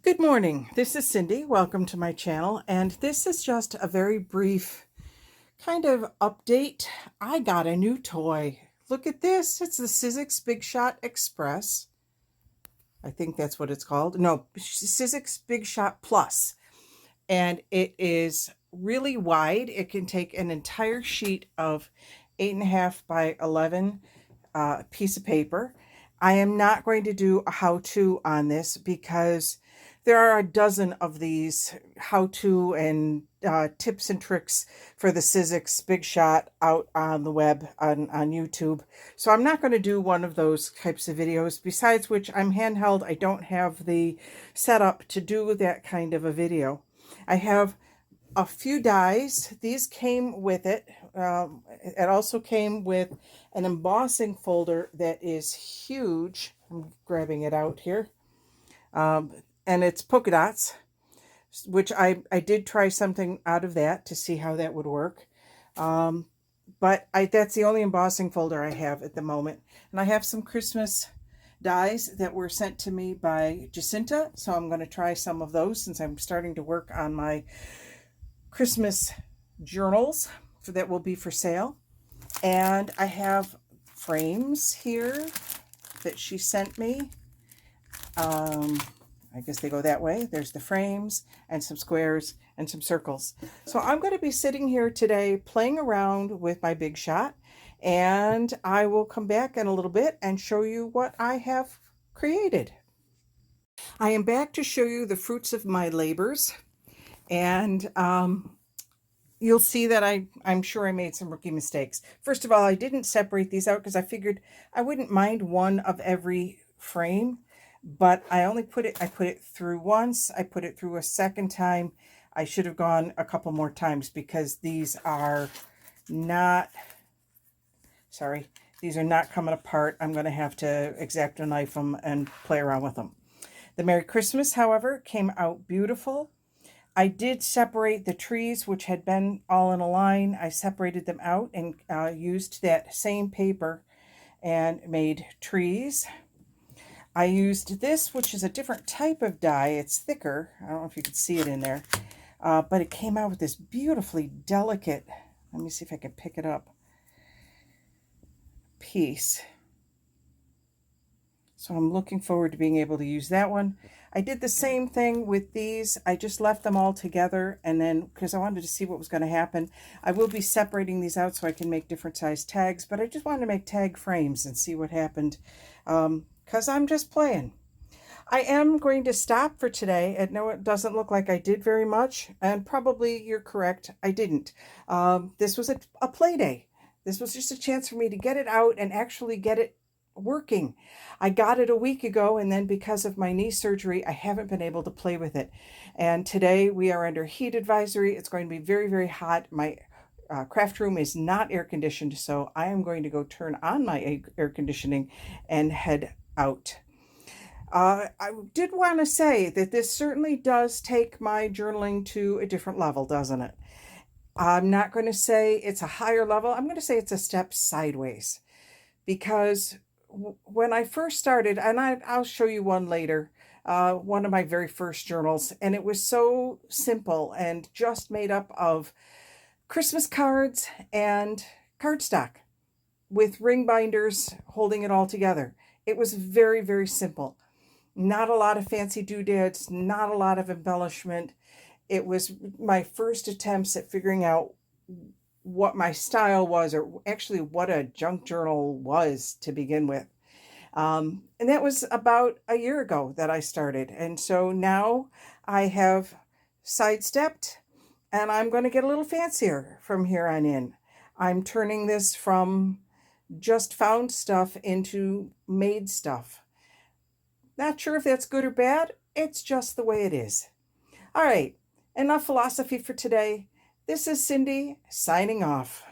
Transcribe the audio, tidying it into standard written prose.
Good morning. This is Cindy. Welcome to my channel. And this is just a very brief kind of update. I got a new toy. Look at this. It's the Sizzix Big Shot Express. I think that's what it's called. No, Sizzix Big Shot Plus. And it is really wide. It can take an entire sheet of 8.5 by 11 piece of paper. I am not going to do a how-to on this because there are a dozen of these how-to and tips and tricks for the Sizzix Big Shot out on the web on YouTube. So I'm not going to do one of those types of videos. Besides which, I'm handheld. I don't have the setup to do that kind of a video. I have a few dies. These came with it. It also came with an embossing folder that is huge. I'm grabbing it out here. And it's polka dots, which I did try something out of that to see how that would work. But that's the only embossing folder I have at the moment. And I have some Christmas dies that were sent to me by Jacinta. So I'm going to try some of those since I'm starting to work on my Christmas journals that will be for sale. And I have frames here that she sent me. I guess they go that way. There's the frames and some squares and some circles. So I'm going to be sitting here today playing around with my Big Shot, and I will come back in a little bit and show you what I have created. I am back to show you the fruits of my labors, and you'll see that I'm sure I made some rookie mistakes. First of all, I didn't separate these out because I figured I wouldn't mind one of every frame, but I put it through once. I put it through a second time. I should have gone a couple more times because these are not coming apart. I'm going to have to X-Acto knife them and play around with them. The Merry Christmas, however, came out beautiful. I did separate the trees, which had been all in a line. I separated them out and used that same paper and made trees. I used this, which is a different type of die. It's thicker. I don't know if you can see it in there. But it came out with this beautifully delicate, let me see if I can pick it up, piece. So I'm looking forward to being able to use that one. I did the same thing with these. I just left them all together, and then because I wanted to see what was going to happen, I will be separating these out so I can make different size tags, but I just wanted to make tag frames and see what happened because I'm just playing. I am going to stop for today. And no, it doesn't look like I did very much, and probably you're correct, I didn't. This was a play day. This was just a chance for me to get it out and actually get it working. I got it a week ago, and then because of my knee surgery, I haven't been able to play with it. And today we are under heat advisory. It's going to be very, very hot. My craft room is not air conditioned, so I am going to go turn on my air conditioning and head out. I did want to say that this certainly does take my journaling to a different level, doesn't it? I'm not going to say it's a higher level. I'm going to say it's a step sideways because when I first started, and I'll show you one later, one of my very first journals, and it was so simple and just made up of Christmas cards and cardstock with ring binders holding it all together. It was very, very simple. Not a lot of fancy doodads, not a lot of embellishment. It was my first attempts at figuring out what my style was, or actually what a junk journal was to begin with. And that was about a year ago that I started. And so now I have sidestepped, and I'm going to get a little fancier from here on in. I'm turning this from just found stuff into made stuff. Not sure if that's good or bad. It's just the way it is. All right, enough philosophy for today. This is Cindy signing off.